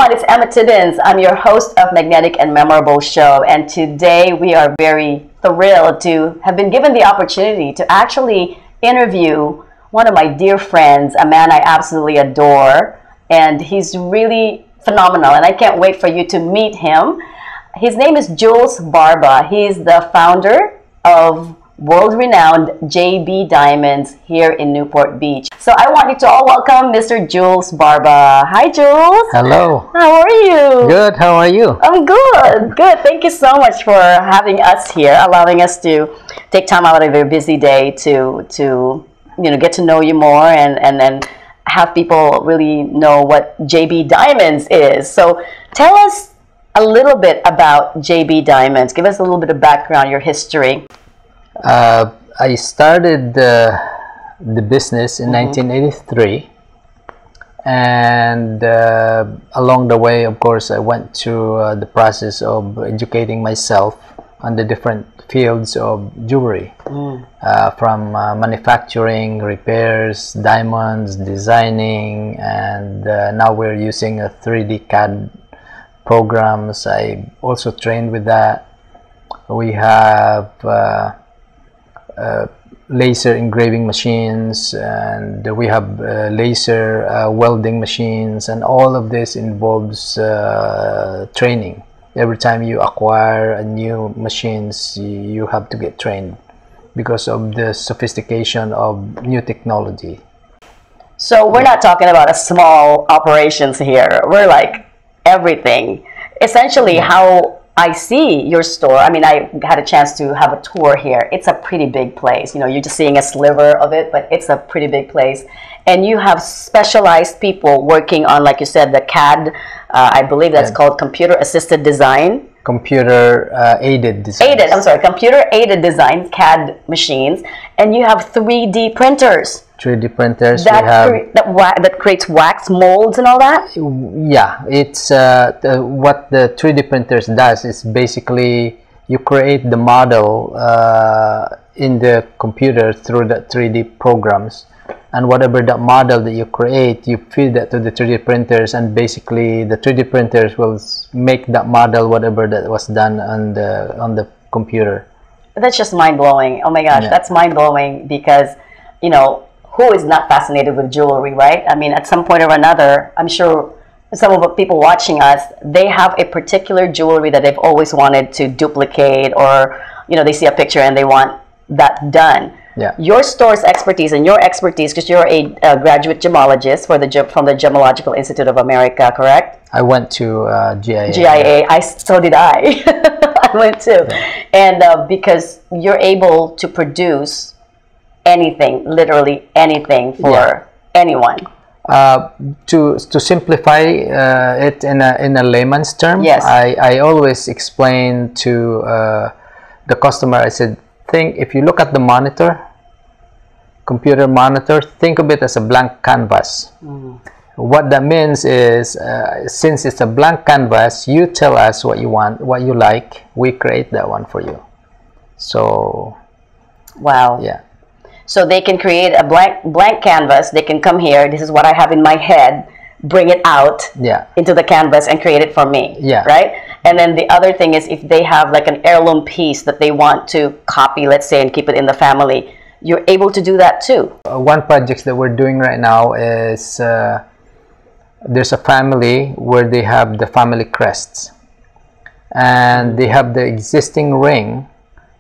everyone, it's Emma Tiebens. I'm your host of Magnetic and Memorable Show, and today we are very thrilled to have been given the opportunity to actually interview one of my dear friends, a man I absolutely adore, and he's really phenomenal, and I can't wait for you to meet him. His name is Jules Barba. He's the founder of world-renowned JB Diamonds here in Newport Beach. So I want you to all welcome Mr. Jules Barba. Hi, Jules. Hello. How are you? Good. How are you? I'm good. Good. Thank you so much for having us here, allowing us to take time out of your busy day to get to know you more and then have people really know what JB Diamonds is. So tell us a little bit about JB Diamonds. Give us a little bit of background, your history. I started the business in 1983, and along the way, of course, I went through the process of educating myself on the different fields of jewelry, from manufacturing, repairs, diamonds, designing, and now we're using a 3D CAD programs. I also trained with that. We have laser engraving machines, and we have laser welding machines, and all of this involves training. Every time you acquire a new machines, you have to get trained because of the sophistication of new technology. So we're not talking about a small operations here. We're like everything. Essentially, how I see your store, I mean, I had a chance to have a tour here. It's a pretty big place. You know, you're just seeing a sliver of it, but it's a pretty big place. And you have specialized people working on, like you said, the CAD, I believe that's called computer-assisted design. Computer-aided design. Computer-aided design, CAD machines. And you have 3D printers. 3D printers. That creates wax molds and all that? Yeah, it's what the 3D printers does is basically you create the model in the computer through the 3D programs, and whatever the model that you create, you feed that to the 3D printers, and basically the 3D printers will make that model whatever that was done on the computer. That's just mind-blowing. Oh my gosh, that's mind-blowing because, you know, who is not fascinated with jewelry, right? I mean, at some point or another, I'm sure some of the people watching us, they have a particular jewelry that they've always wanted to duplicate, or, you know, they see a picture and they want that done. Yeah. Your store's expertise and your expertise, because you're a graduate gemologist from the Gemological Institute of America, correct? I went to GIA. GIA. So did I. I went too. Yeah. And because you're able to produce anything, literally anything for anyone. To simplify it in a layman's term, yes. I always explain to the customer, I said, if you look at the monitor, computer monitor, think of it as a blank canvas. What that means is, since it's a blank canvas, you tell us what you want, what you like, we create that one for you. So, wow. Yeah. So they can create a blank canvas. They can come here. This is what I have in my head. Bring it out into the canvas and create it for me. Yeah. Right? And then the other thing is, if they have like an heirloom piece that they want to copy, let's say, and keep it in the family, you're able to do that too. One project that we're doing right now is there's a family where they have the family crests. And they have the existing ring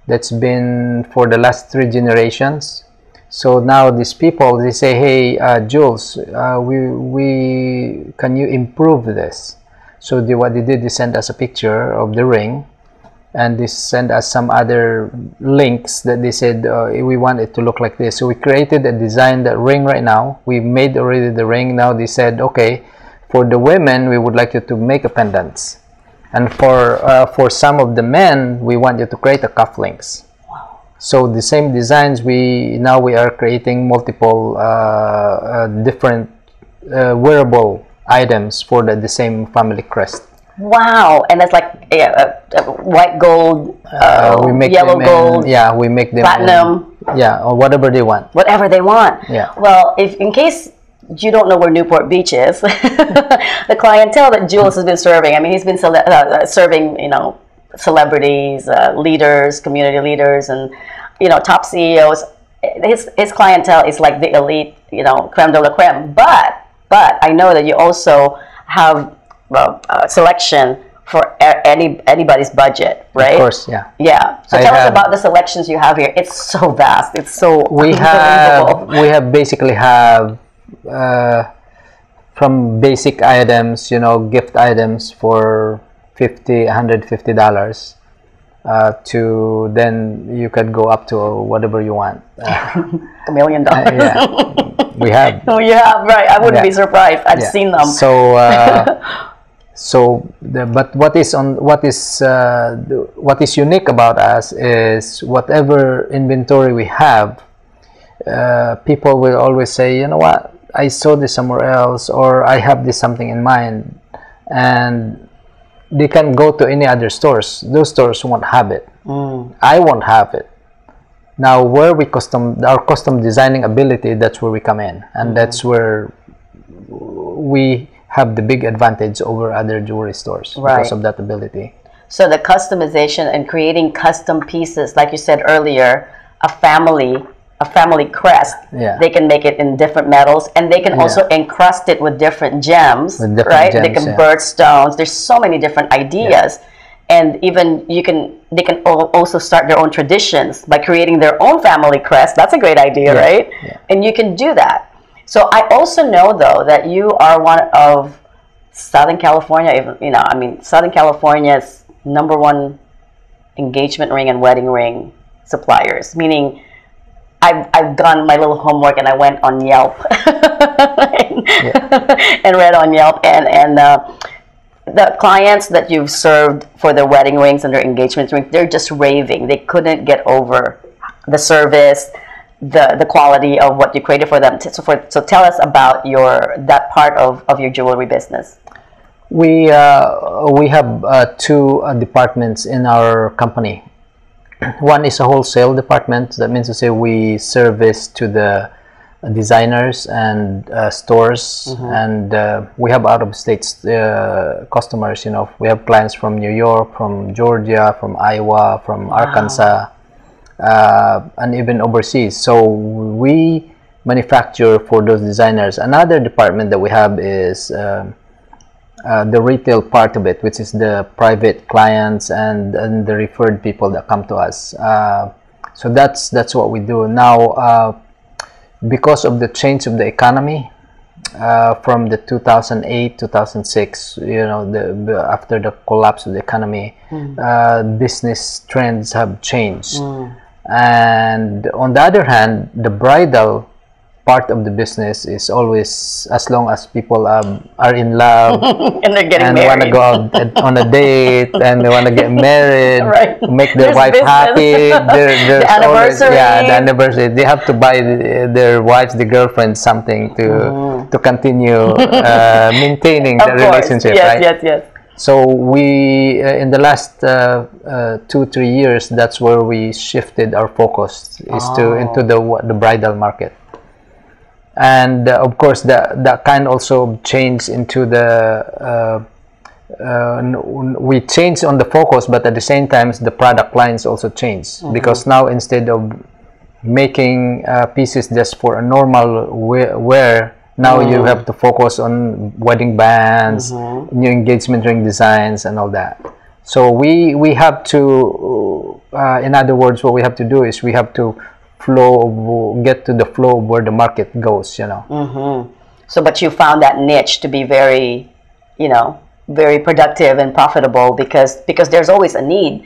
that's been for the last 3 generations. So now these people, they say, hey, Jules, can you improve this? So what they did, they sent us a picture of the ring, and they sent us some other links that they said, we want it to look like this. So we created and designed that ring right now. We made already the ring. Now they said, okay, for the women, we would like you to make a pendants. And for some of the men, we want you to create a cufflinks. So the same designs, we are creating multiple different wearable items for the same family crest. Wow! And that's like white gold, we make yellow them gold, we make them platinum, or whatever they want. Whatever they want. Yeah. Well, in case you don't know where Newport Beach is. The clientele that Jules has been serving. I mean, he's been serving, you know, celebrities, leaders, community leaders, and, you know, top CEOs. His clientele is like the elite, you know, creme de la creme. But I know that you also have a selection for anybody's budget, right? Of course, yeah. Yeah. So tell us about the selections you have here. It's so vast. It's so unbelievable. We have basically have from basic items, you know, gift items for $150 to then you could go up to whatever you want. $1 million. Yeah, we have. Yeah, right. I wouldn't be surprised. I've seen them. So, but what is unique about us is whatever inventory we have, people will always say, you know what, I saw this somewhere else, or I have this something in mind, and they can go to any other stores. Those stores won't have it. I won't have it. Now, where our custom designing ability, that's where we come in, and that's where we have the big advantage over other jewelry stores because of that ability. So the customization and creating custom pieces, like you said earlier, a family crest. They can make it in different metals, and they can also encrust it with different gems, right? They can birthstones. There's so many different ideas, and even they can also start their own traditions by creating their own family crest. That's a great idea, right? And you can do that. So I also know, though, that you are one of Southern California, even, you know, I mean, Southern California's #1 engagement ring and wedding ring suppliers, meaning I've done my little homework and I went on Yelp and read on Yelp, and the clients that you've served for their wedding rings and their engagement rings, they're just raving. They couldn't get over the service, the quality of what you created for them. So tell us about that part of your jewelry business. We have two departments in our company. One is a wholesale department. That means to say we service to the designers and stores, and we have out of states customers. You know, we have clients from New York, from Georgia, from Iowa, from Arkansas, and even overseas. So we manufacture for those designers. Another department that we have is the retail part of it, which is the private clients and the referred people that come to us. So that's what we do now. Because of the change of the economy from the 2008-2006, you know, after the collapse of the economy, business trends have changed. And on the other hand, the bridal part of the business is always, as long as people are in love and they're getting married, want to go out on a date, and they want to get married, make their wife happy. There's the anniversary. Always, the anniversary. They have to buy their wives, the girlfriend, something to continue maintaining the relationship. Yes. So we, in the last 2-3 years, that's where we shifted our focus into the bridal market. And of course, that kind also changed into the we changed on the focus, but at the same time the product lines also changed, because now instead of making pieces just for a normal wear, now you have to focus on wedding bands, new engagement ring designs, and all that. So we have to, in other words, what we have to do is we have to get to the flow of where the market goes, you know. So, but you found that niche to be very, you know, very productive and profitable, because there's always a need.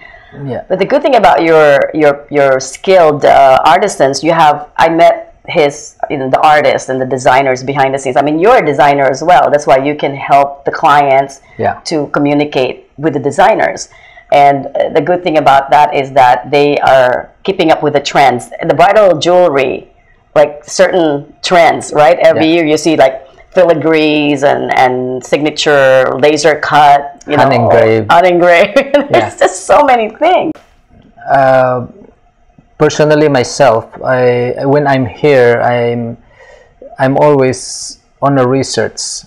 But the good thing about your skilled artisans, I met the artists and the designers behind the scenes. I mean, you're a designer as well. That's why you can help the clients to communicate with the designers. And the good thing about that is that they are keeping up with the trends. The bridal jewelry, like certain trends, right? Every year you see like filigrees and signature laser cut, you know, unengraved. There's just so many things. Personally, myself, when I'm here, I'm always on a research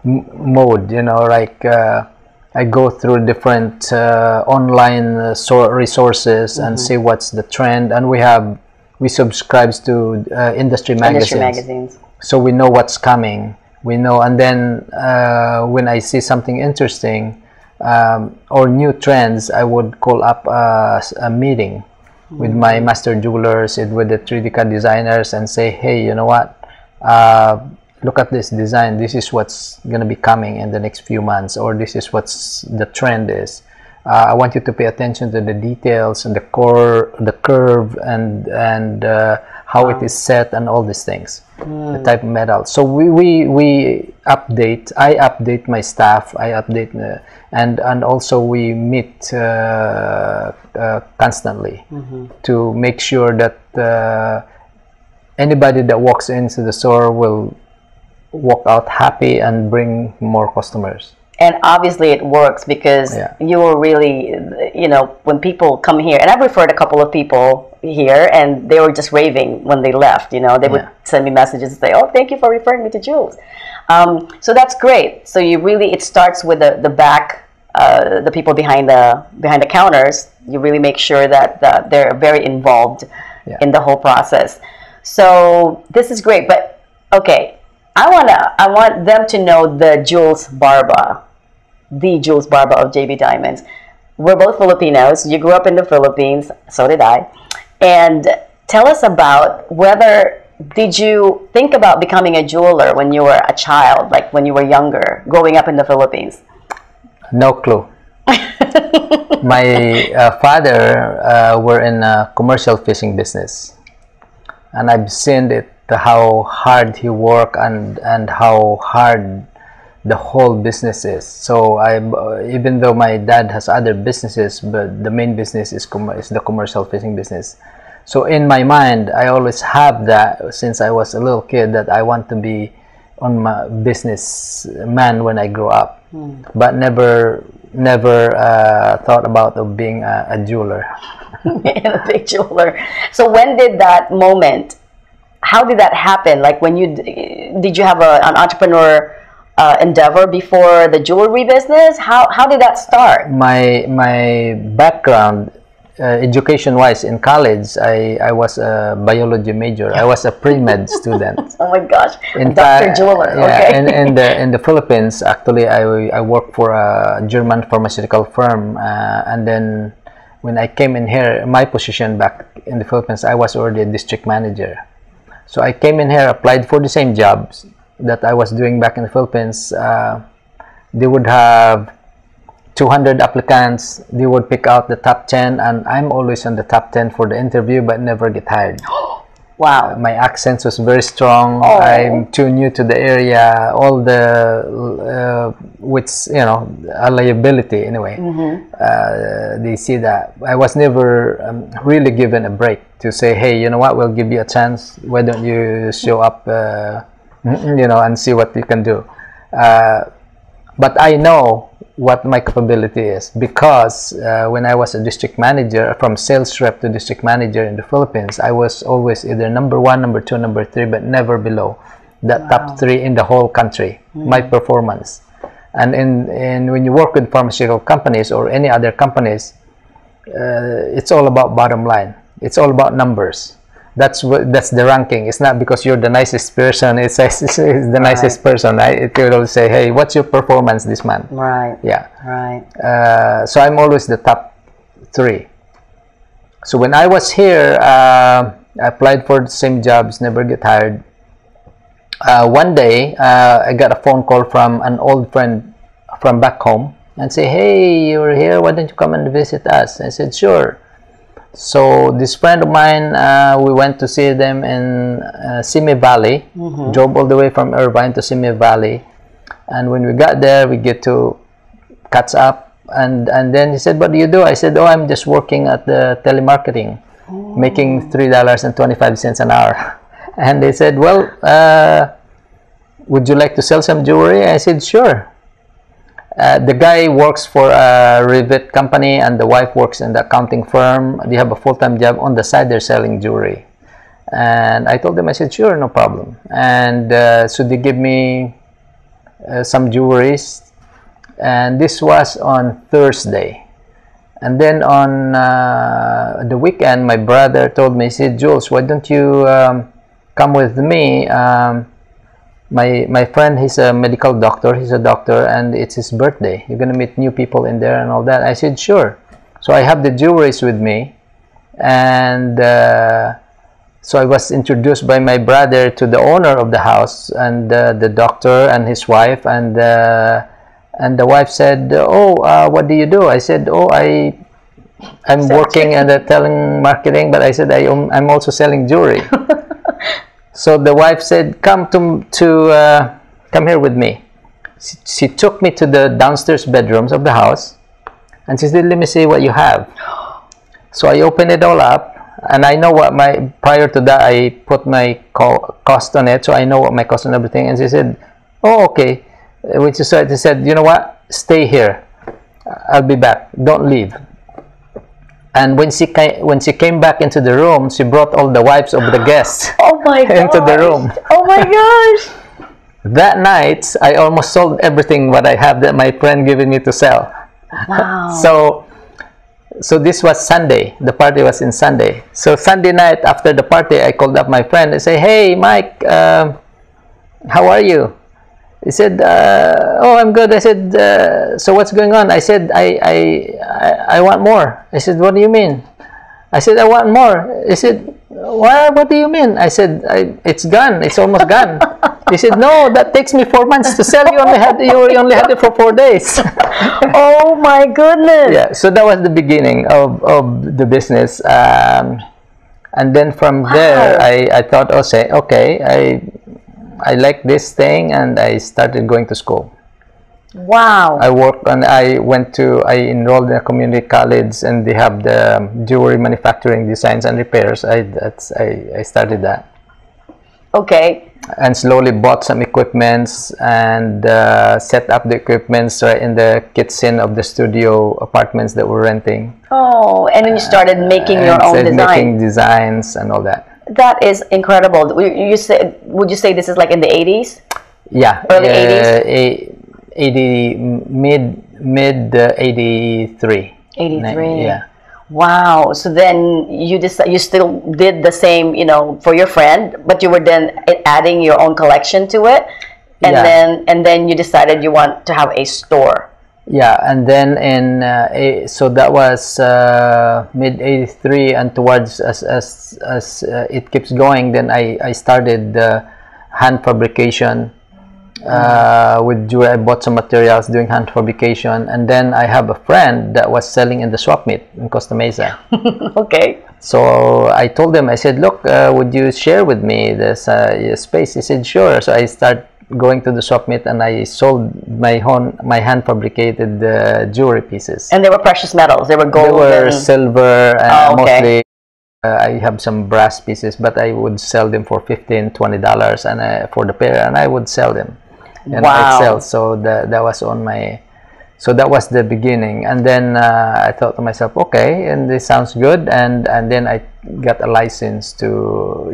mode, you know, like I go through different online resources and see what's the trend, and we subscribe to industry magazines, so we know what's coming. We know, and then when I see something interesting or new trends, I would call up a meeting with my master jewelers, with the 3D CAD designers, and say, hey, you know what? Look at this design. This is what's going to be coming in the next few months, or this is what's the trend is. I want you to pay attention to the details and the curve, and how it is set, and all these things. The type of metal. So we update. I update my staff. I update, and also we meet constantly to make sure that anybody that walks into the store will walk out happy and bring more customers. And obviously it works, because you were really, you know, when people come here, and I've referred a couple of people here, and they were just raving when they left, you know, they would send me messages and say, oh, thank you for referring me to Jules. So that's great. So you really, it starts with the back, the people behind the counters. You really make sure that they're very involved in the whole process. So this is great. But okay, I want them to know the Jules Barba of JB Diamonds. We're both Filipinos. You grew up in the Philippines, so did I. And tell us about did you think about becoming a jeweler when you were a child, like when you were younger, growing up in the Philippines? No clue. My father were in a commercial fishing business, and I've seen it, how hard he worked and how hard the whole business is. So even though my dad has other businesses, but the main business is the commercial fishing business. So in my mind, I always have that since I was a little kid, that I want to be on my business man when I grow up, but never thought about being a jeweler. A big jeweler. So when did that moment? How did that happen? Like when did you have an entrepreneur endeavor before the jewelry business? How did that start? My background, education-wise, in college, I was a biology major. I was a pre-med student. Oh my gosh, Dr. Jeweler. Yeah, okay. in the Philippines, actually, I worked for a German pharmaceutical firm, and then when I came in here, my position back in the Philippines, I was already a district manager. So I came in here, applied for the same jobs that I was doing back in the Philippines. They would have 200 applicants. They would pick out the top 10, and I'm always on the top 10 for the interview, but never get hired. Wow. My accent was very strong. Oh. I'm too new to the area. All the, which, you know, a liability anyway. They see that. I was never really given a break to say, hey, you know what, we'll give you a chance. Why don't you show up, you know, and see what you can do. But I know what my capability is, because when I was a district manager, from sales rep to district manager in the Philippines, I was always either number 1, number 2, number 3, but never below that top 3 in the whole country. My performance. And when you work with pharmaceutical companies or any other companies, it's all about bottom line. It's all about numbers. That's the ranking. It's not because you're the nicest person. It's the nicest person, right? It will say, hey, what's your performance this month? Right. Yeah. Right. So I'm always the top 3. So when I was here, I applied for the same jobs, never get hired. One day, I got a phone call from an old friend from back home and say, hey, you're here. Why don't you come and visit us? I said, sure. So this friend of mine, we went to see them in Simi Valley, drove all the way from Irvine to Simi Valley, and when we got there, we get to catch up, and then he said, what do you do? I said, oh, I'm just working at the telemarketing, making $3.25 an hour. And they said, well, would you like to sell some jewelry? I said, sure. The guy works for a rivet company, and the wife works in the accounting firm. They have a full-time job. On the side, they're selling jewelry. And I told them, I said, sure, no problem. And so they give me some jewelries, and this was on Thursday. And then on the weekend, my brother told me, he said, Jules, why don't you come with me? My friend, he's a medical doctor, he's a doctor, and it's his birthday. You're gonna meet new people in there and all that. I said, sure. So I have the jewelries with me, and so I was introduced by my brother to the owner of the house, and the doctor and his wife, and the wife said, oh, what do you do? I said, oh, I'm working in the telling marketing, but I said I'm also selling jewelry. So the wife said, come here with me. She took me to the downstairs bedrooms of the house, and she said, let me see what you have. So I opened it all up, and I know what prior to that, I put my cost on it, so I know what my cost and everything. And she said, oh, okay. When she said, you know what, stay here. I'll be back. Don't leave. And when she came back into the room, she brought all the wives of the guests Oh my gosh. into the room. Oh my gosh. That night, I almost sold everything what I have that my friend given me to sell. Wow. So this was Sunday. The party was in Sunday. So Sunday night after the party, I called up my friend and say, hey, Mike, how are you? He said, oh, I'm good. I said, so what's going on? I said, I want more. I said, what do you mean? I said, I want more. He said, what do you mean? I said, it's gone. It's almost gone. He said, no, that takes me 4 months to sell. You only had it for 4 days. Oh my goodness. Yeah, so that was the beginning of the business. And then from there, I thought, okay, I like this thing, and I started going to school. Wow. I enrolled in a community college, and they have the jewelry manufacturing designs and repairs. I started that. Okay. And slowly bought some equipments and set up the equipments right in the kitchen of the studio apartments that we're renting. Oh, and then you started making your own design. Making designs and all that. That is incredible. Would you say this is like in the 80s? Yeah. Early 80s? Mid 83. 83. Yeah. Wow. So then you still did the same, for your friend, but you were then adding your own collection to it, and then you decided you want to have a store. Yeah, and then so that was mid 83, and towards as it keeps going, then I started hand fabrication with jewelry. I bought some materials doing hand fabrication, and then I have a friend that was selling in the swap meet in Costa Mesa. Okay. So I told him, I said, look, would you share with me this space? He said, sure. So I started going to the swap meet, and I sold my hand fabricated jewelry pieces. And they were precious metals. They were gold. They were silver, and okay. mostly I have some brass pieces, but I would sell them for $15-20 and for the pair, and I would sell them. And wow. I'd sell. So that was on my. So that was the beginning, and then I thought to myself, okay, and this sounds good, and then I got a license to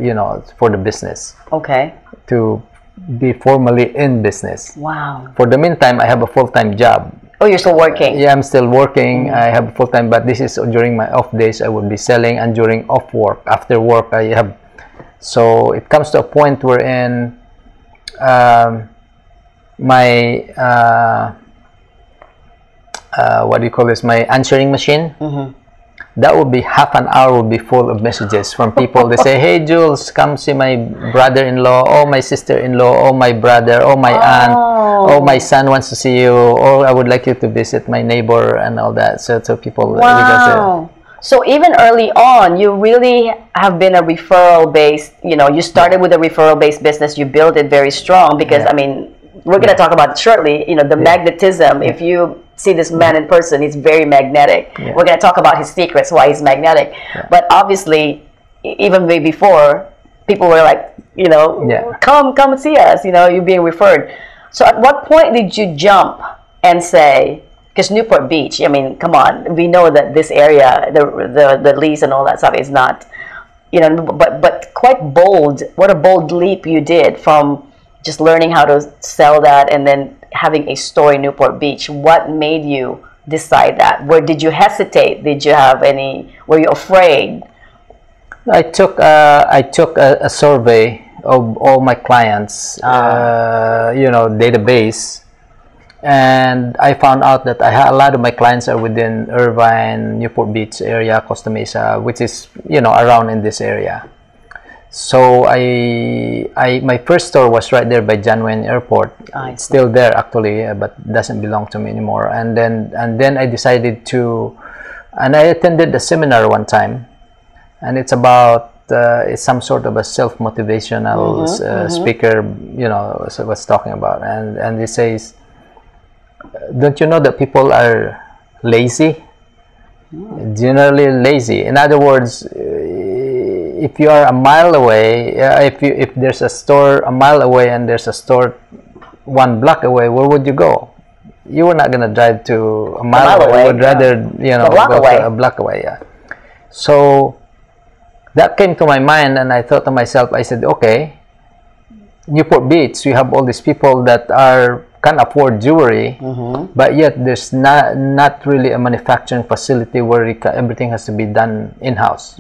for the business. Okay. To be formally in business. Wow. For the meantime, I have a full-time job. Oh, you're still working? Yeah, I'm still working. I have full-time, but this is during my off days. I would be selling, and during off work, after work, I have. So it comes to a point wherein my what do you call this? My answering machine. That would be half an hour would be full of messages from people. They say, hey, Jules, come see my brother-in-law, or my sister-in-law, or my brother, or my aunt, or my son wants to see you, or I would like you to visit my neighbor, and all that. So people. Wow. So even early on, you really have been a referral-based, you started with a referral-based business. You built it very strong because, I mean, we're going to talk about it shortly, the magnetism. If you see this man in person, he's very magnetic. We're going to talk about his secrets, why he's magnetic. But obviously, even way before, people were like, come and see us, you're being referred. So at what point did you jump and say, because Newport Beach, I mean, come on, we know that this area, the lease and all that stuff is not, you know, but quite bold. What a bold leap you did from just learning how to sell that and then having a store in Newport Beach. What made you decide that? Where did you hesitate? Did you have any? Were you afraid? I took a survey of all my clients, you know, database, and I found out that a lot of my clients are within Irvine, Newport Beach area, Costa Mesa, which is, you know, around in this area. So my first store was right there by John Wayne Airport. It's still there actually, but doesn't belong to me anymore. And then I decided to, and I attended a seminar one time, and it's about it's some sort of a self-motivational speaker, you know, was talking about, and he says, don't you know that people are lazy? Generally lazy. In other words, if you are a mile away, if there's a store a mile away and there's a store 1 block away, where would you go? You were not gonna drive to a mile away. You would rather, you know, go to a block away. Yeah. So that came to my mind, and I thought to myself, I said, okay, Newport Beach, you have all these people that can afford jewelry, but yet there's not really a manufacturing facility where everything has to be done in-house.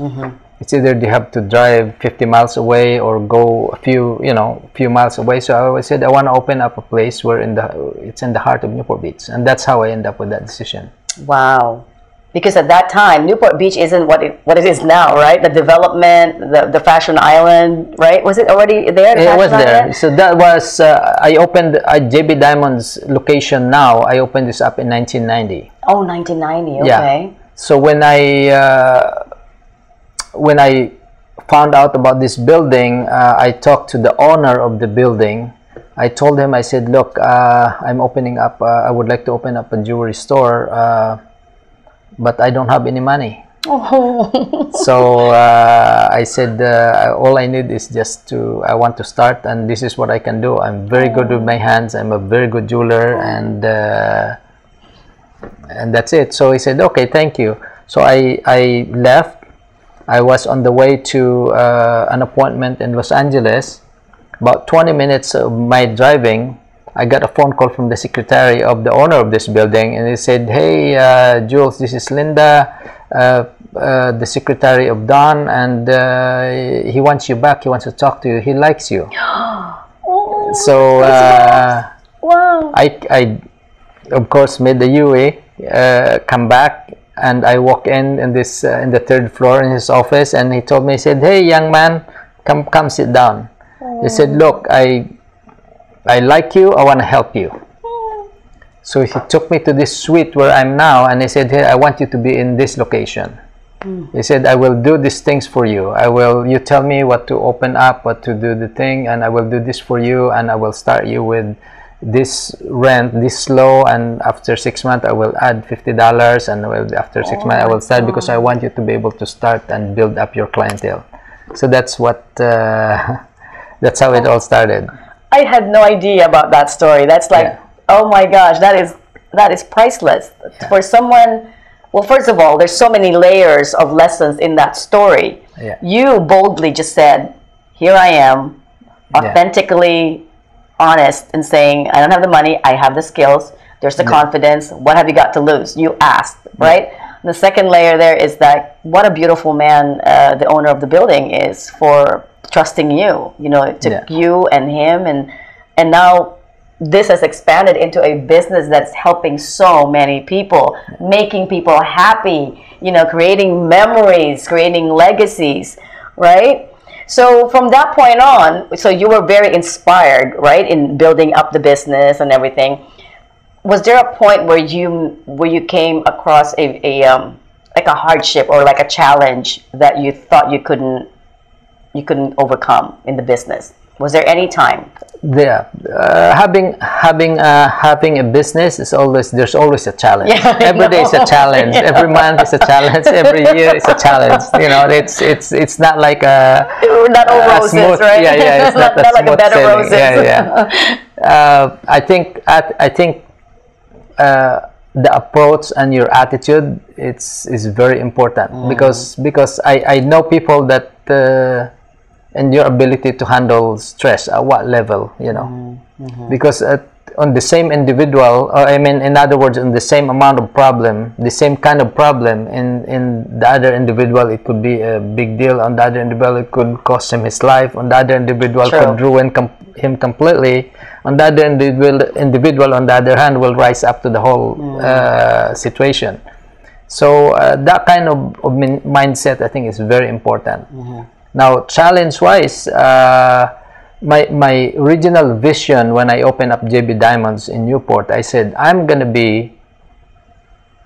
It's either they have to drive 50 miles away or go a few miles away. So I always said I want to open up a place where it's in the heart of Newport Beach, and that's how I end up with that decision. Wow. Because at that time, Newport Beach isn't what it is now, right? The development, the Fashion Island, right? Was it already there? It was there. So that was, I opened JB Diamond's location now. I opened this up in 1990. Oh, 1990, okay. Yeah. So when I found out about this building, I talked to the owner of the building. I told him, I said, look, I'm opening up, I would like to open up a jewelry store, but I don't have any money. Oh. So I said, all I need is I want to start, and this is what I can do. I'm very good with my hands. I'm a very good jeweler, and that's it. So he said, okay, thank you. So I left. I was on the way to an appointment in Los Angeles. About 20 minutes of my driving, I got a phone call from the secretary of the owner of this building, and he said, hey, Jules, this is Linda, the secretary of Don, and he wants you back. He wants to talk to you. He likes you. Oh, so wow. I of course made the UE, come back, and I walk in this in the 3rd floor in his office, and he told me, he said, hey, young man, come sit down. He said, look, I like you, I want to help you. So he took me to this suite where I'm now, and he said, hey, I want you to be in this location. He said, I will do these things for you. You tell me what to open up, what to do the thing, and I will do this for you, and I will start you with this rent, this low, and after 6 months I will add $50, and after 6 months I will start, because I want you to be able to start and build up your clientele. So that's what, that's how it all started. I had no idea about that story. That's like, oh my gosh, that is priceless. For someone, well, first of all, there's so many layers of lessons in that story. You boldly just said, here I am, authentically honest, and saying, I don't have the money, I have the skills, there's the confidence, what have you got to lose? You asked, right? The second layer there is that what a beautiful man the owner of the building is for trusting you. You know, it took you and him, and now this has expanded into a business that's helping so many people, making people happy, you know, creating memories, creating legacies, right? So from that point on, so you were very inspired, right, in building up the business and everything. Was there a point where you came across a like a hardship or like a challenge that you thought you couldn't overcome in the business? Was there any time? Yeah, having a business is there's always a challenge. Every day is a challenge. Every month is a challenge. Every year is a challenge. You know, it's not like not all roses, smooth, right? It's not like a bed of roses. I think the approach and your attitude is very important, because I know people that and your ability to handle stress at what level, you know. Because on the same individual, or I mean, in other words, on the same amount of problem, the same kind of problem in the other individual, it could be a big deal. On the other individual, it could cost him his life. On the other individual, could ruin him completely. On the other individual, on the other hand, will rise up to the whole situation. So that kind of mindset, I think, is very important. Now, challenge-wise, my original vision when I opened up JB Diamonds in Newport, I said, I'm going to be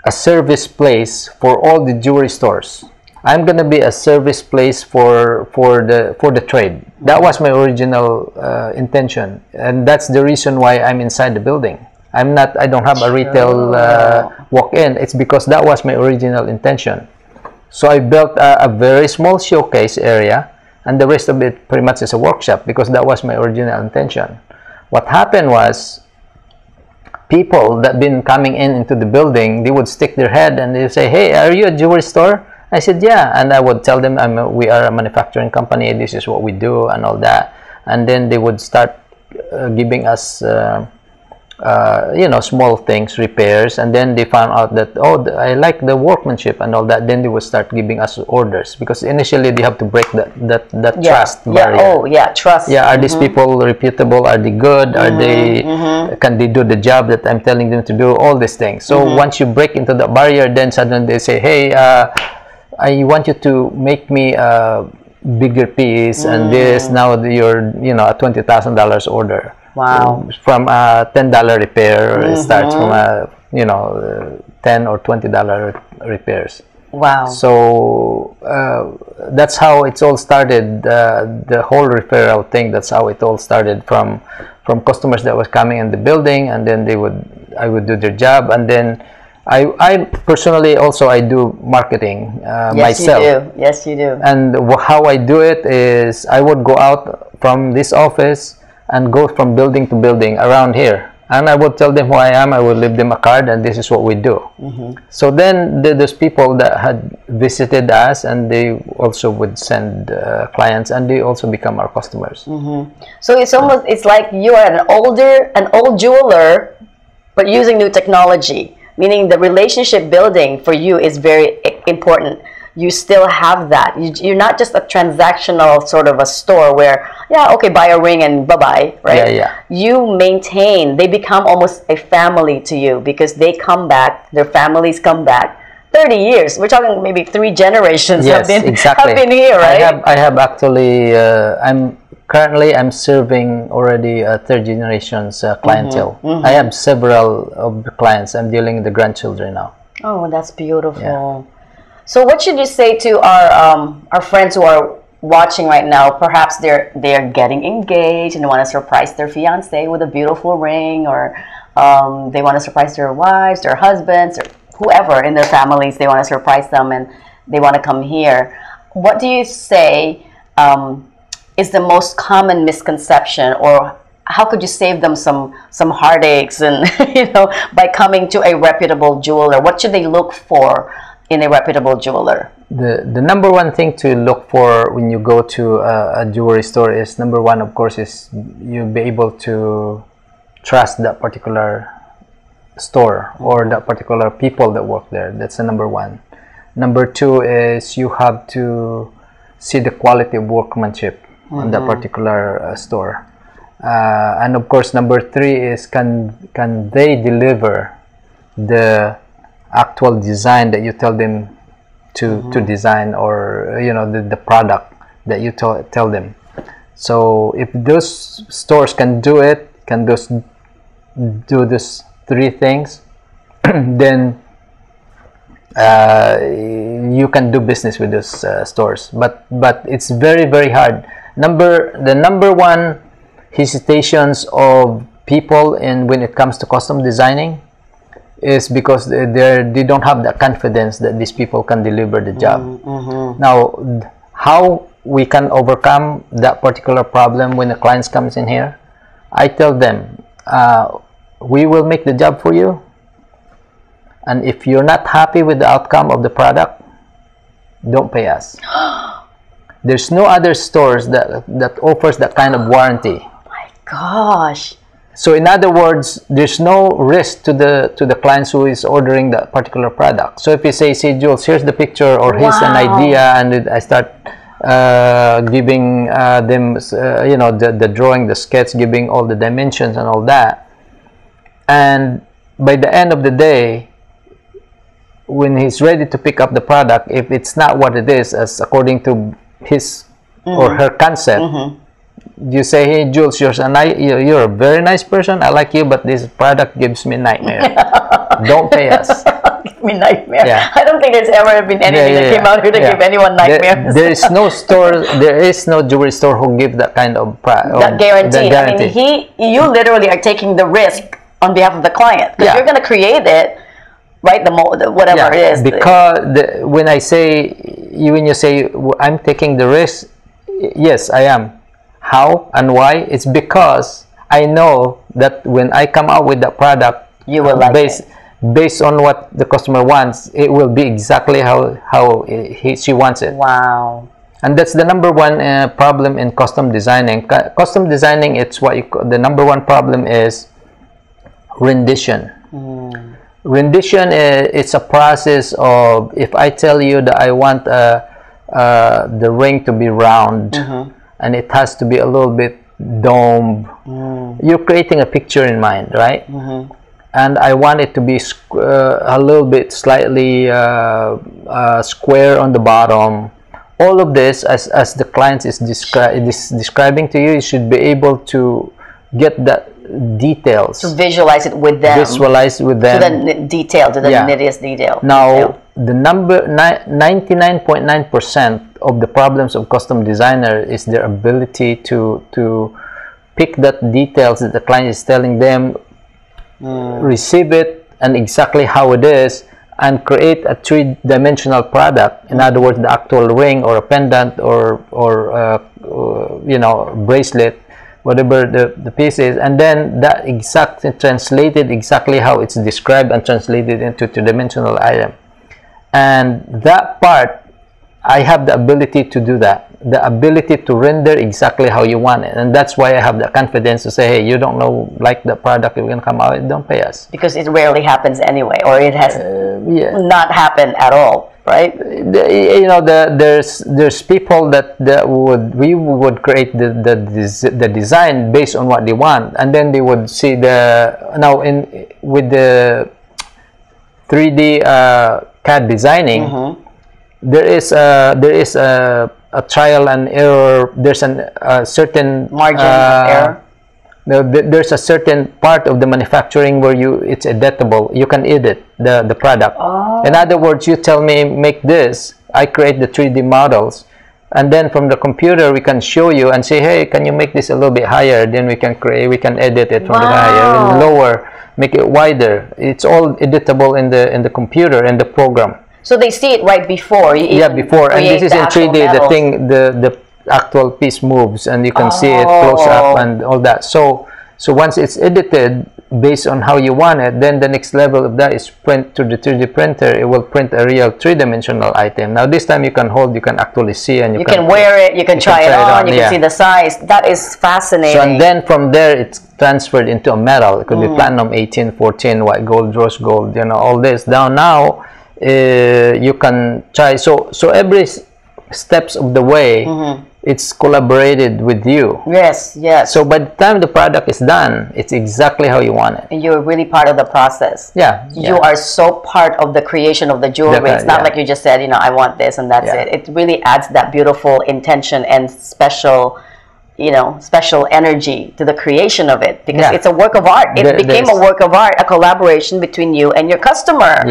a service place for all the jewelry stores. I'm going to be a service place for the trade. That was my original intention, and that's the reason why I'm inside the building. I don't have a retail walk-in. It's because that was my original intention. So I built a very small showcase area, and the rest of it pretty much is a workshop, because that was my original intention. What happened was, people that been coming into the building, they would stick their head and they say, "Hey, are you a jewelry store?" I said, "Yeah," and I would tell them, "We are a manufacturing company. This is what we do," and all that. And then they would start giving us small things, repairs, and then they found out that, oh, I like the workmanship and all that. Then they would start giving us orders, because initially they have to break that trust barrier. Trust. Are these people reputable? Are they good? Are they can they do the job that I'm telling them to do? All these things. So once you break into the barrier, then suddenly they say, "Hey, I want you to make me a bigger piece, and this, now you're a $20,000 order." Wow. From a $10 repair, it starts from a $10 or $20 repairs. Wow. So that's how it's all started. The whole referral thing. That's how it all started, from customers that was coming in the building, and then I would do their job, and then I personally also, I do marketing myself. Yes, you do. And how I do it is, I would go out from this office and go from building to building around here, and I would tell them who I am. I would leave them a card, and this is what we do. So then there's people that had visited us, and they also would send clients, and they also become our customers. So it's like you are an old jeweler, but using new technology, meaning the relationship building for you is very important. You still have that. You're not just a transactional sort of a store where, buy a ring and bye-bye, right? You maintain, they become almost a family to you, because they come back, their families come back. 30 years, we're talking maybe 3 generations have been here, right? I have actually, I'm serving already a 3rd generation's clientele. I have several of the clients. I'm dealing with the grandchildren now. Oh, that's beautiful. So what should you say to our friends who are watching right now? Perhaps they're getting engaged and they want to surprise their fiance with a beautiful ring, or they want to surprise their wives, their husbands, or whoever in their families. They want to surprise them and they want to come here. What do you say is the most common misconception, or how could you save them some heartaches and by coming to a reputable jeweler? What should they look for in a reputable jeweler? The number one thing to look for when you go to a jewelry store is, number one, of course, is you be able to trust that particular store or that particular people that work there. That's the number one. Number two is you have to see the quality of workmanship on that particular store. And of course, number three is, can they deliver the actual design that you tell them to design, or the product that you tell them. So if those stores can do it, do these 3 things, then you can do business with those stores. But it's very, very hard. The number one hesitations of people when it comes to custom designing is because they don't have the confidence that these people can deliver the job. Now, how we can overcome that particular problem when the clients comes in here, I tell them, we will make the job for you, and if you're not happy with the outcome of the product, don't pay us. There's no other stores that offers that kind of warranty. My gosh. So in other words, there's no risk to the clients who is ordering that particular product. So if you say, see Jules, here's the picture, or here's an idea, and I start giving them, you know, the drawing, the sketch, giving all the dimensions and all that. And by the end of the day, when he's ready to pick up the product, if it's not what it is, as according to his or her concept, you say, hey Jules, you're a very nice person, I like you, but this product gives me nightmare. Don't pay us. Give me nightmare. Yeah. I don't think there's ever been anything that came out here to give anyone nightmares. There is no store, there is no jewelry store who give that kind of that guarantee. I mean, you literally are taking the risk on behalf of the client, because you're going to create it, right? Whatever it is. Because when you say I'm taking the risk, yes, I am. How and why? It's because I know that when I come out with that product, you will like it. Based on what the customer wants, it will be exactly how she wants it. Wow. And that's the number one problem in custom designing. Custom designing, it's what the number one problem is rendition. Rendition, it's a process of, if I tell you that I want the ring to be round, and it has to be a little bit domed, you're creating a picture in mind, right? And I want it to be a little bit slightly square on the bottom. All of this, as the client is describing to you, you should be able to get that details. To visualize it with them. Visualize with them. To the detail, to the nittiest detail. Now, the number 99.9% of the problems of custom designer is their ability to pick that details that the client is telling them, receive it and exactly how it is, and create a three-dimensional product. In other words, the actual ring or a pendant or you know, bracelet, whatever the piece is, and then that exactly translated exactly how it's described and translated into two-dimensional item. And that part, I have the ability to do that, the ability to render exactly how you want it. And that's why I have the confidence to say, hey, you don't know, like the product, you're going to come out, don't pay us. Because it rarely happens anyway, or it has not happened at all, right? You know, there's people that we would create the design based on what they want, and then they would see with the 3D CAD designing, there is a trial and error. There's a certain margin of error. There's a certain part of the manufacturing where it's editable. You can edit the product. In other words, you tell me make this, I create the 3D models, and then from the computer we can show you and say, hey, can you make this a little bit higher? Then we can edit it from the higher, lower, make it wider. It's all editable in the computer and the program. So they see it right before you before, and this is in 3D. The actual piece moves, and you can see it close up and all that. So once it's edited based on how you want it, then the next level of that is print to the 3D printer. It will print a real three-dimensional item. Now this time you can actually see, and you can wear it, you can try it on, you can see the size. That is fascinating. So and then from there it's transferred into a metal. It could be platinum 1814, white gold, rose gold, you know, all this. Now you can try. So every steps of the way, it's collaborated with you. Yes. So by the time the product is done, it's exactly how you want it. And you're really part of the process. You are so part of the creation of the jewelry. It's not like you just said, you know, I want this and that's it. It really adds that beautiful intention and special energy to the creation of it, because it's a work of art. It became a work of art, a collaboration between you and your customer.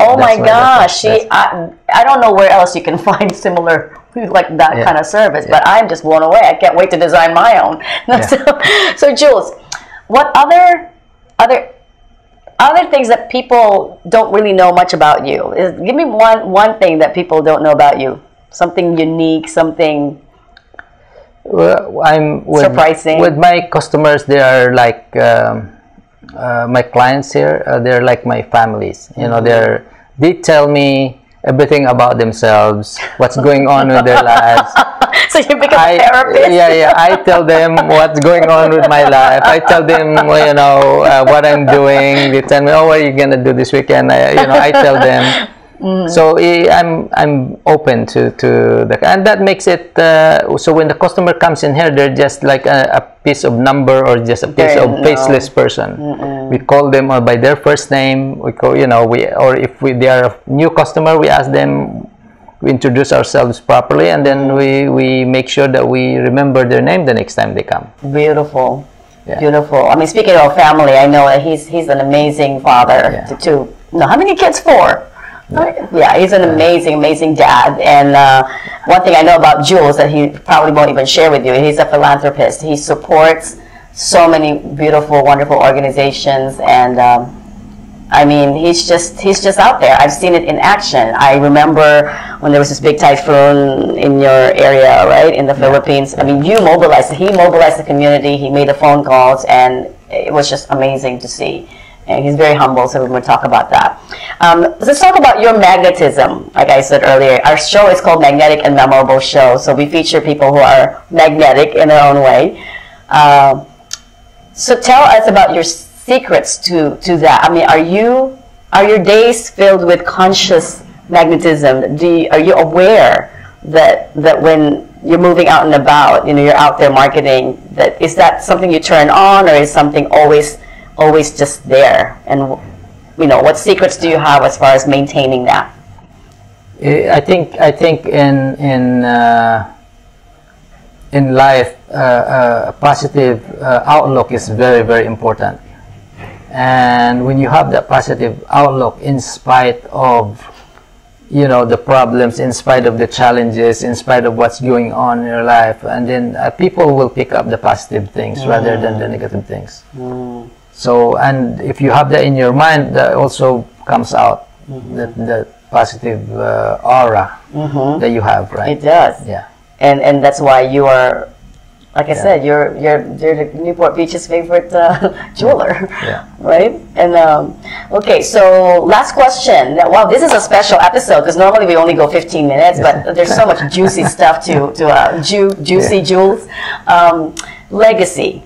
Oh my gosh! I don't know where else you can find similar like that kind of service, but I'm just blown away. I can't wait to design my own. So Jules, what other things that people don't really know much about you? Give me one thing that people don't know about you. Something unique, something surprising. With my customers, they are like my clients here. They're like my families. You know, they tell me everything about themselves, what's going on with their lives. So you become a therapist? Yeah. I tell them what's going on with my life. I tell them, you know, what I'm doing. They tell me, oh, what are you gonna do this weekend? I tell them. So I'm open to the, and that makes it so when the customer comes in here, they're just like a piece of number or just a piece of faceless person. We call them by their first name. We call, or if they are a new customer, we ask them, we introduce ourselves properly, and then we make sure that we remember their name the next time they come. Beautiful. Yeah. Beautiful. I mean, speaking of family, I know that he's an amazing father to two. No, how many kids? 4. Yeah, he's an amazing dad. And one thing I know about Jules that he probably won't even share with you, he's a philanthropist. He supports so many beautiful, wonderful organizations, and I mean, he's just out there. I've seen it in action. I remember when there was this big typhoon in your area, right, in the Philippines. I mean, he mobilized the community. He made the phone calls, and it was just amazing to see. And he's very humble, so we're going to talk about that. Let's talk about your magnetism. Like I said earlier, our show is called Magnetic and Memorable Show, so we feature people who are magnetic in their own way. So tell us about your secrets to that. I mean, are your days filled with conscious magnetism? Are you aware that when you're moving out and about, you're out there marketing, is that something you turn on, or is something always just there? And what secrets do you have as far as maintaining that? I think in life, a positive outlook is very, very important. And when you have that positive outlook, in spite of the problems, in spite of the challenges, in spite of what's going on in your life, and then people will pick up the positive things rather than the negative things. So, and if you have that in your mind, that also comes out, the positive aura that you have, right? It does. Yeah. And that's why you are, like I said, you're the Newport Beach's favorite jeweler, right? And okay, so last question. Wow, this is a special episode because normally we only go 15 minutes, but there's so much juicy stuff to juicy Jules. Legacy.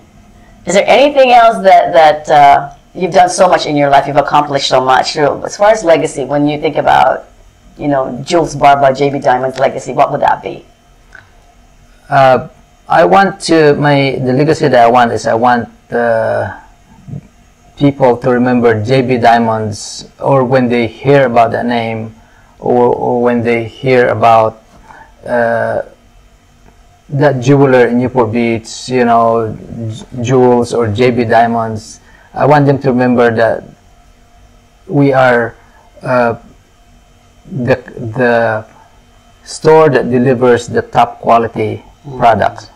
Is there anything else that you've done so much in your life, you've accomplished so much? As far as legacy, when you think about, Jules Barba, JB Diamond's legacy, what would that be? I want the legacy that I want is I want people to remember JB Diamonds, or when they hear about that name, or when they hear about that jeweler in Newport Beach, Jules or JB Diamonds. I want them to remember that we are the store that delivers the top quality products.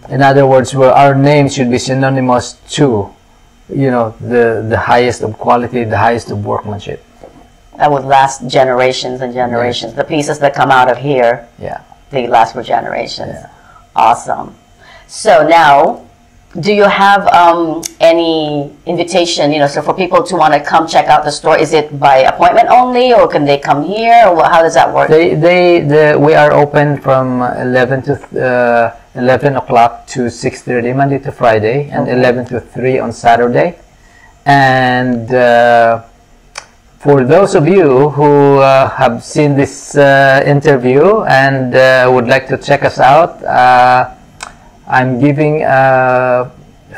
In other words, where our name should be synonymous to, the highest of quality, the highest of workmanship. That would last generations and generations. Yes. The pieces that come out of here, they last for generations. Yeah. Awesome. So now, do you have any invitation, so for people to want to come check out the store? Is it by appointment only, or can they come here, or how does that work? We are open from 11 o'clock to 6:30 Monday to Friday, and 11 to 3 on Saturday. And for those of you who have seen this interview and would like to check us out, I'm giving a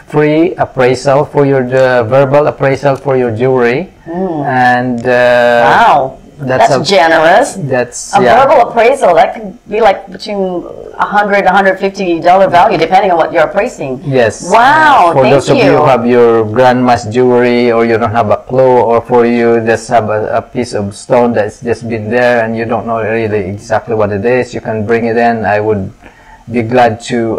free appraisal for your verbal appraisal for your jewelry. And wow, that's generous. That's a verbal appraisal. That could be like between $100 $150 value, depending on what you're appraising. Yes. Wow. For those of you who have your grandma's jewelry, or you don't have a clue, or for you just have a piece of stone that's just been there and you don't know really exactly what it is, you can bring it in. I would be glad to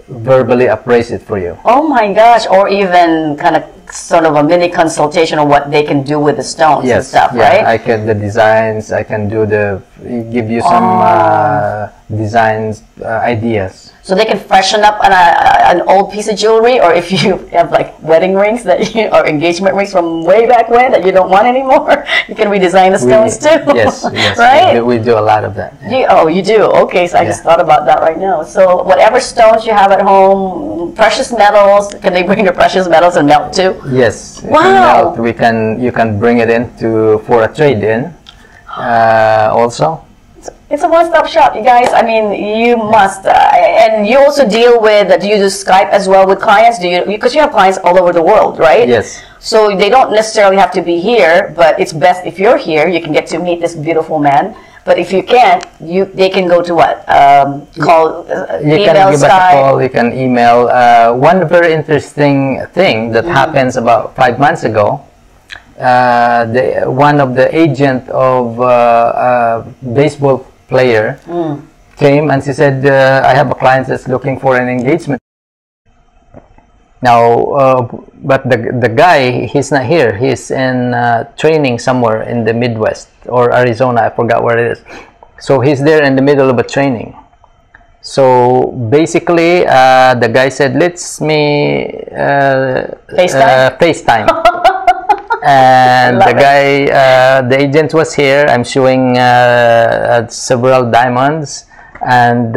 verbally appraise it for you. Oh my gosh! Or even kind of sort of a mini consultation on what they can do with the stones and stuff, yeah, right? I can the designs. I can do give you some designs ideas. So they can freshen up an old piece of jewelry, or if you have like wedding rings that or engagement rings from way back when that you don't want anymore, you can redesign the stones too. Yes, yes, right? We do a lot of that. Yeah. You do? Okay, so I just thought about that right now. So whatever stones you have at home, precious metals, can they bring the precious metals and melt too? Yes. Wow. You can bring it in for a trade-in also. It's a one-stop shop, you guys. I mean, you must. And you also deal with, do you do Skype as well with clients? Do you, because you have clients all over the world, right? Yes. So they don't necessarily have to be here, but it's best if you're here, you can get to meet this beautiful man. But if you can't, they can go to what? Call, you email, can give Skype. us a call, you can email. One very interesting thing that happens about 5 months ago, one of the agent of baseball player came and she said, I have a client that's looking for an engagement. Now, but the guy, he's not here. He's in training somewhere in the Midwest or Arizona. I forgot where it is. So he's there in the middle of a training. So basically, the guy said, "Let's FaceTime." And the guy, the agent was here. I'm showing several diamonds, and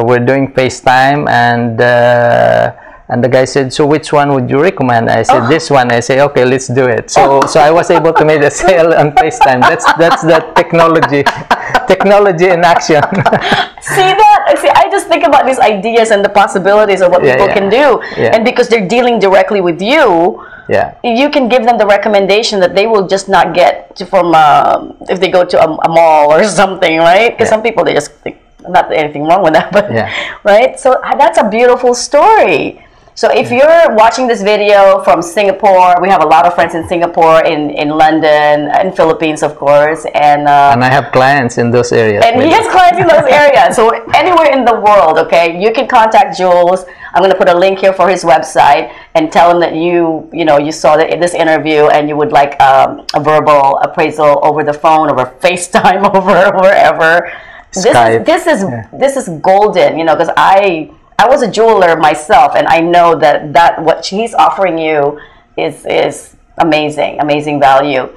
we're doing FaceTime, and the guy said, "So which one would you recommend?" I said, "This one." I say, "Okay, let's do it." So I was able to make a sale on FaceTime. That's the technology in action. See that? See, I just think about these ideas and the possibilities of what people can do, and because they're dealing directly with you. Yeah, you can give them the recommendation that they will just not get from if they go to a mall or something, right? Because some people, they just think, not that anything wrong with that, but right. So that's a beautiful story. So if you're watching this video from Singapore, we have a lot of friends in Singapore, in London, in Philippines, of course, and I have clients in those areas. And he has clients in those areas. So anywhere in the world, okay, you can contact Jules. I'm going to put a link here for his website and tell him that you saw this interview and you would like a verbal appraisal over the phone, over FaceTime, over wherever. Skype. This is golden, because I was a jeweler myself, and I know that what he's offering you is amazing value.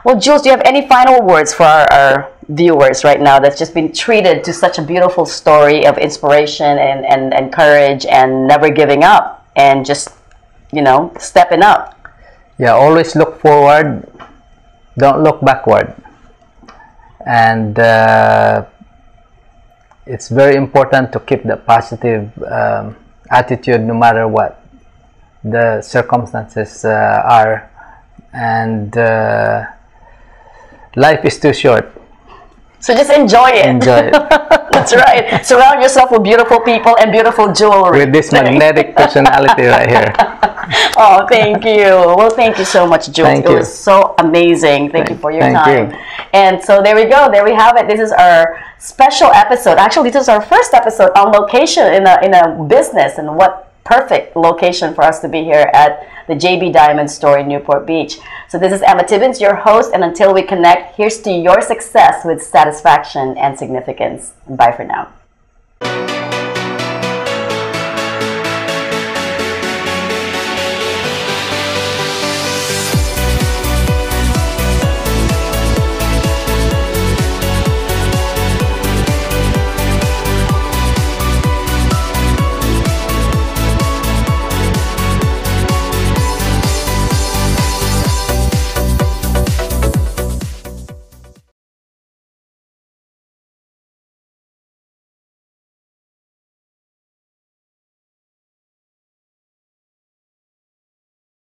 Well, Jules, do you have any final words for our viewers right now that's just been treated to such a beautiful story of inspiration and courage and never giving up and just, stepping up? Yeah, always look forward. Don't look backward. And it's very important to keep the positive attitude no matter what the circumstances are. And life is too short. So just enjoy it. Enjoy it. That's right. Surround yourself with beautiful people and beautiful jewelry. With this magnetic personality right here. Oh, thank you. Well, thank you so much, Jules. Thank it you. was so amazing. Thank you for your Thank time. you. And so there we go. There we have it. This is our special episode. Actually, this is our first episode on location in a business, and what perfect location for us to be here at the JB Diamond store in Newport Beach. So this is Emma Tiebens, your host, and until we connect, here's to your success with satisfaction and significance. Bye for now.